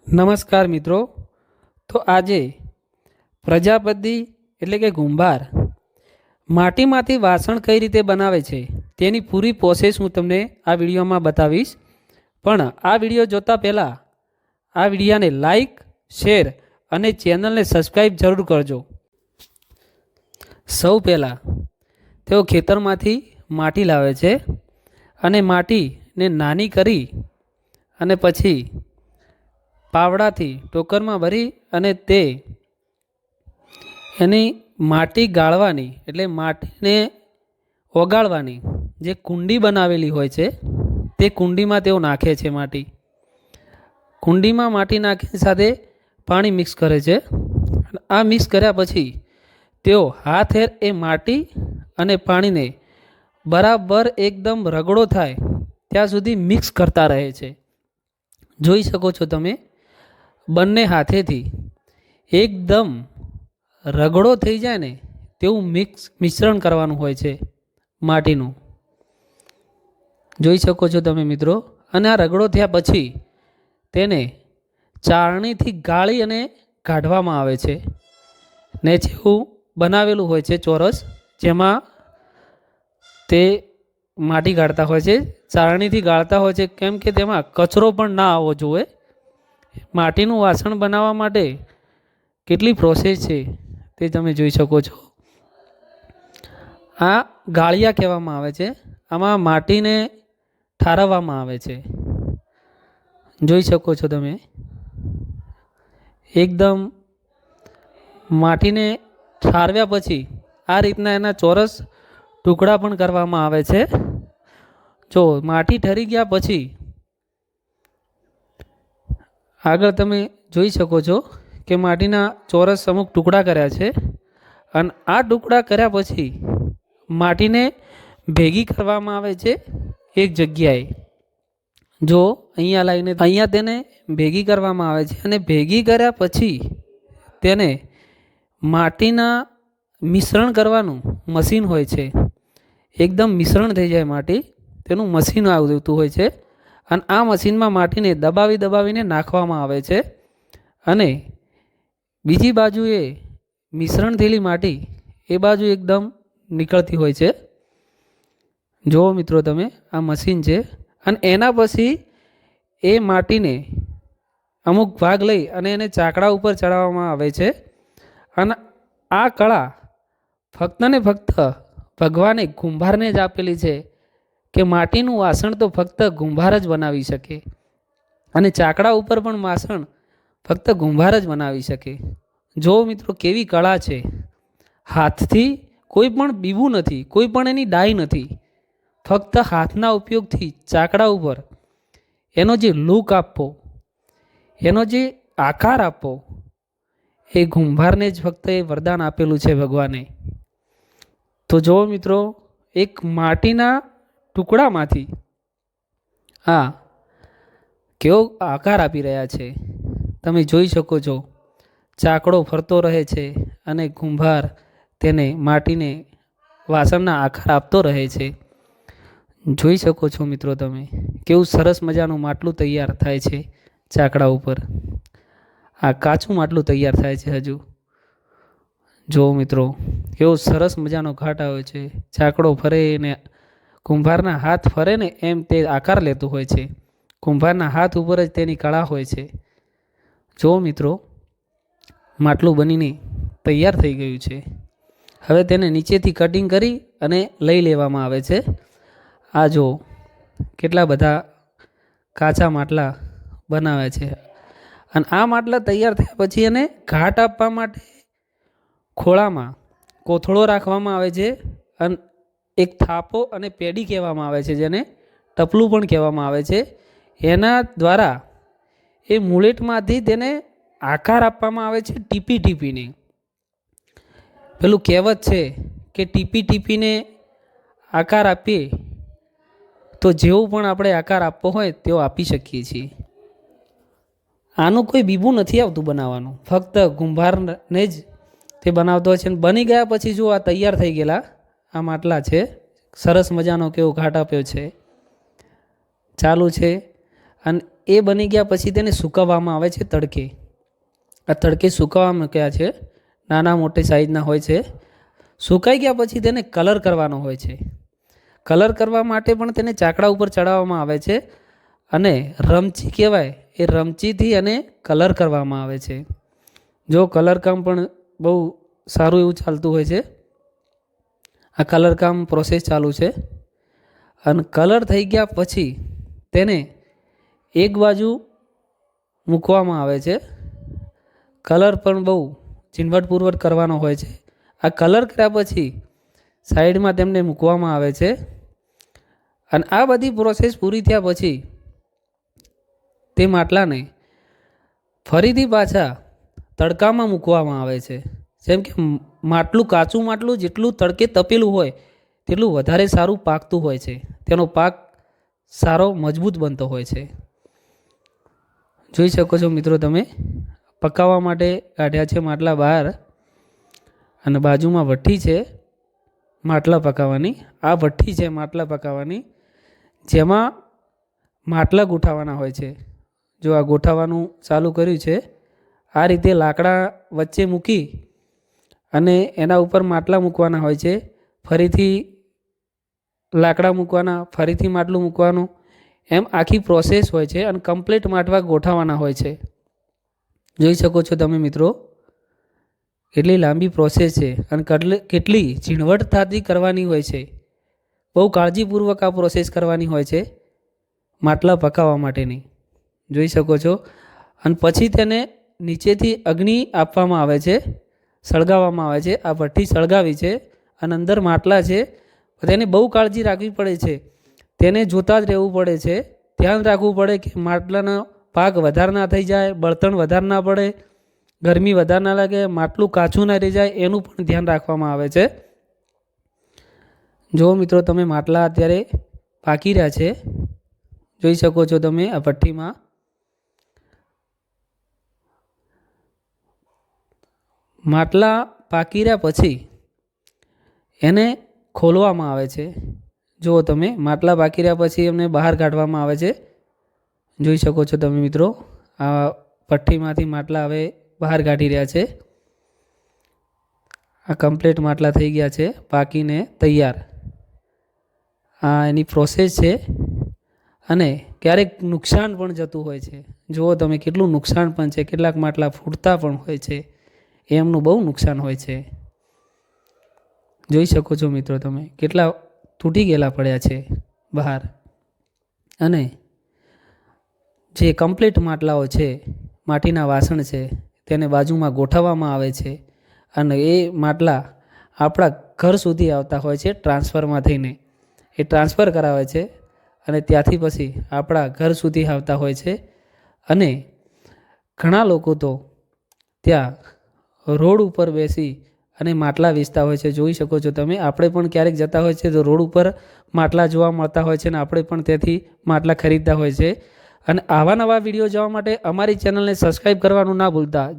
નમસ્કાર મિત્રો. તો આજે પ્રજાપતિ એટલે કે કુંભાર માટીમાંથી વાસણ કઈ રીતે બનાવે છે તેની પૂરી પ્રોસેસ હું તમને આ વિડીયોમાં બતાવીશ. પણ આ વિડીયો જોતા પહેલાં આ વિડીયોને લાઈક, શેર અને ચેનલને સબસ્ક્રાઈબ જરૂર કરજો. સૌ પહેલાં તેઓ ખેતરમાંથી માટી લાવે છે અને માટીને નાની કરી અને પછી પાવડાથી ટોકરમાં ભરી અને તે એની માટી ગાળવાની એટલે માટીને ઓગાળવાની જે કુંડી બનાવેલી હોય છે તે કુંડીમાં તેઓ નાખે છે. કુંડીમાં માટી નાખી સાથે પાણી મિક્સ કરે છે. આ મિક્સ કર્યા પછી તેઓ હાથેર એ માટી અને પાણીને બરાબર એકદમ રગડો થાય ત્યાં સુધી મિક્સ કરતા રહે છે. જોઈ શકો છો તમે, બંને હાથેથી એકદમ રગડો થઈ જાય ને તેવું મિશ્રણ કરવાનું હોય છે માટીનું. જોઈ શકો છો તમે મિત્રો. અને આ રગડો થયા પછી તેને ચાળણીથી ગાળી અને કાઢવામાં આવે છે ને જેવું બનાવેલું હોય છે ચોરસ, જેમાં તે માટી ગાળતા હોય છે. ચાળણીથી ગાળતા હોય છે કેમ કે તેમાં કચરો પણ ના આવવો જોઈએ. માટીનું વાસણ બનાવવા માટે કેટલી પ્રોસેસ છે તે તમે જોઈ શકો છો. આ ગાળિયા કહેવામાં આવે છે. આમાં માટીને ઠારવવામાં આવે છે. જોઈ શકો છો તમે, એકદમ માટીને ઠારવ્યા પછી આ રીતના એના ચોરસ ટુકડા પણ કરવામાં આવે છે. જો માટી ઠરી ગયા પછી આગળ તમે જોઈ શકો છો કે માટીના ચોરસ અમુક ટુકડા કર્યા છે અને આ ટુકડા કર્યા પછી માટીને ભેગી કરવામાં આવે છે એક જગ્યાએ. જો અહીંયા લાવીને અહીંયા તેને ભેગી કરવામાં આવે છે અને ભેગી કર્યા પછી તેને માટીના મિશ્રણ કરવાનું મશીન હોય છે. એકદમ મિશ્રણ થઈ જાય માટી, તેનું મશીન આવતું હોય છે અને આ મશીનમાં માટીને દબાવીને નાખવામાં આવે છે અને બીજી બાજુએ મિશ્રણ થયેલી માટી એ બાજુ એકદમ નીકળતી હોય છે. જુઓ મિત્રો તમે, આ મશીન છે અને એના પછી એ માટીને અમુક ભાગ લઈ અને એને ચાકડા ઉપર ચડાવવામાં આવે છે. અને આ કળા ફક્ત ને ફક્ત ભગવાને કુંભારને જ આપેલી છે કે માટીનું વાસણ તો ફક્ત કુંભાર જ બનાવી શકે અને ચાકડા ઉપર પણ વાસણ ફક્ત કુંભાર જ બનાવી શકે. જો મિત્રો કેવી કળા છે. હાથથી કોઈ પણ બીવું નથી, કોઈ પણ એની ડાય નથી. ફક્ત હાથના ઉપયોગથી ચાકડા ઉપર એનો જે લુક આપવો, એનો જે આકાર આપવો, એ કુંભારને જ ફક્ત એ વરદાન આપેલું છે ભગવાને. તો જો મિત્રો, એક માટીના ટુકડામાંથી આ કેવો આકાર આપી રહ્યા છે તમે જોઈ શકો છો. ચાકડો ફરતો રહે છે અને કુંભાર તેને માટીને વાસણના આકાર આપતો રહે છે. જોઈ શકો છો મિત્રો તમે, કેવું સરસ મજાનું માટલું તૈયાર થાય છે ચાકડા ઉપર. આ કાચું માટલું તૈયાર થાય છે હજુ. જો મિત્રો, કેવો સરસ મજાનો ઘાટ આવે છે. ચાકડો ફરે ને કુંભારના હાથ ફરે ને એમ તે આકાર લેતું હોય છે. કુંભારના હાથ ઉપર જ તેની કળા હોય છે. જો મિત્રો, માટલું બનીને તૈયાર થઈ ગયું છે. હવે તેને નીચેથી કટિંગ કરી અને લઈ લેવામાં આવે છે. આ જો કેટલા બધા કાચા માટલા બનાવે છે અને આ માટલા તૈયાર થયા પછી એને ઘાટ આપવા માટે ખોળામાં કોથળો રાખવામાં આવે છે અને એક થાપો અને પેડી કહેવામાં આવે છે, જેને ટપલું પણ કહેવામાં આવે છે. એના દ્વારા એ મુલેટમાંથી તેને આકાર આપવામાં આવે છે ટીપીને. પેલું કહેવત છે કે ટીપીને આકાર આપીએ તો જેવું પણ આપણે આકાર આપવો હોય તેવો આપી શકીએ છીએ. આનું કોઈ બીબું નથી આવતું બનાવવાનું, ફક્ત કુંભારને જ તે બનાવતો હોય છે. બની ગયા પછી જો આ તૈયાર થઈ ગયેલા આ માટલા છે, સરસ મજાનો કેવો ઘાટ આપ્યો છે, ચાલુ છે અને એ બની ગયા પછી તેને સૂકવવામાં આવે છે તડકે. આ તડકે સૂકવવા મૂક્યા છે, નાના મોટી સાઈઝના હોય છે. સુકાઈ ગયા પછી તેને કલર કરવાનો હોય છે. કલર કરવા માટે પણ તેને ચાકડા ઉપર ચડાવવામાં આવે છે અને રમચી કહેવાય એ રમચીથી અને કલર કરવામાં આવે છે. જો કલરકામ પણ બહુ સારું એવું ચાલતું હોય છે. આ કલરકામ પ્રોસેસ ચાલુ છે. અને કલર થઈ ગયા પછી તેને એક બાજુ મૂકવામાં આવે છે. કલર પણ બહુ ઝીણવટપૂર્વક કરવાનો હોય છે. આ કલર કર્યા પછી સાઈડમાં તેમને મૂકવામાં આવે છે. અને આ બધી પ્રોસેસ પૂરી થયા પછી તે માટલાને ફરીથી પાછા તડકામાં મૂકવામાં આવે છે. જેમ કે માટલું કાચું માટલું જેટલું તડકે તપેલું હોય તેટલું વધારે સારું પાકતું હોય છે. તેનો પાક સારો મજબૂત બનતો હોય છે. જોઈ શકો છો મિત્રો તમે, પકાવવા માટે કાઢ્યા છે માટલા બહાર અને બાજુમાં ભઠ્ઠી છે માટલા પકાવવાની. આ ભઠ્ઠી છે માટલા પકાવવાની, જેમાં માટલા ગોઠવવાના હોય છે. જો આ ગોઠવવાનું ચાલુ કર્યું છે, આ રીતે લાકડા વચ્ચે મૂકી અને એના ઉપર માટલા મૂકવાના હોય છે. ફરીથી લાકડા મૂકવાના, ફરીથી માટલું મૂકવાનું, એમ આખી પ્રોસેસ હોય છે અને કમ્પ્લીટ માટલા ગોઠવવાના હોય છે. જોઈ શકો છો તમે મિત્રો, કેટલી લાંબી પ્રોસેસ છે અને કેટલી ઝીણવટતાથી કરવાની હોય છે. બહુ કાળજીપૂર્વક આ પ્રોસેસ કરવાની હોય છે માટલા પકાવવા માટેની. જોઈ શકો છો. અને પછી તેને નીચેથી અગ્નિ આપવામાં આવે છે, સળગાવવામાં આવે છે. આ ભઠ્ઠી સળગાવી છે અને અંદર માટલા છે. તેને બહુ કાળજી રાખવી પડે છે. તેને જોતા જ રહેવું પડે છે. ધ્યાન રાખવું પડે કે માટલાનો પાક વધારે ના થઈ જાય, બળતણ વધારે ના પડે, ગરમી વધારે ના લાગે, માટલું કાચું ના રહી જાય, એનું પણ ધ્યાન રાખવામાં આવે છે. જો મિત્રો તમે માટલા અત્યારે પાકી રહ્યા છે, જોઈ શકો છો તમે આ ભઠ્ઠીમાં. માટલા પાકી રહ્યા પછી એને ખોલવામાં આવે છે. જુઓ તમે, માટલા પાકી રહ્યા પછી એમને બહાર કાઢવામાં આવે છે. જોઈ શકો છો તમે મિત્રો, આ ભઠ્ઠીમાંથી માટલા હવે બહાર કાઢી રહ્યા છે. આ કમ્પ્લીટ માટલા થઈ ગયા છે, પાકીને તૈયાર. આ એની પ્રોસેસ છે. અને ક્યારેક નુકસાન પણ જતું હોય છે. જુઓ તમે, કેટલું નુકસાન પણ છે. કેટલાક માટલા ફૂટતા પણ હોય છે. એમનું બહુ નુકસાન હોય છે. જોઈ શકો છો મિત્રો તમે, કેટલા તૂટી ગયેલા પડ્યા છે બહાર. અને જે કમ્પ્લીટ માટલાઓ છે, માટીના વાસણ છે, તેને બાજુમાં ગોઠવવામાં આવે છે. અને એ માટલા આપણા ઘર સુધી આવતા હોય છે ટ્રાન્સફરમાં થઈને. એ ટ્રાન્સફર કરાવે છે અને ત્યાંથી પછી આપણા ઘર સુધી આવતા હોય છે. અને ઘણા લોકો તો ત્યાં રોડ ઉપર બેસી અને માટલા વેચતા હોય છે. જોઈ શકો છો તમે, આપણે પણ ક્યારેક જતા હોય છે તો રોડ ઉપર માટલા જોવા મળતા હોય છે અને આપણે પણ ત્યાંથી માટલા ખરીદતા હોય છે. અને આવા નવા વિડીયો જોવા માટે અમારી ચેનલને સબસ્ક્રાઈબ કરવાનું ના ભૂલતા.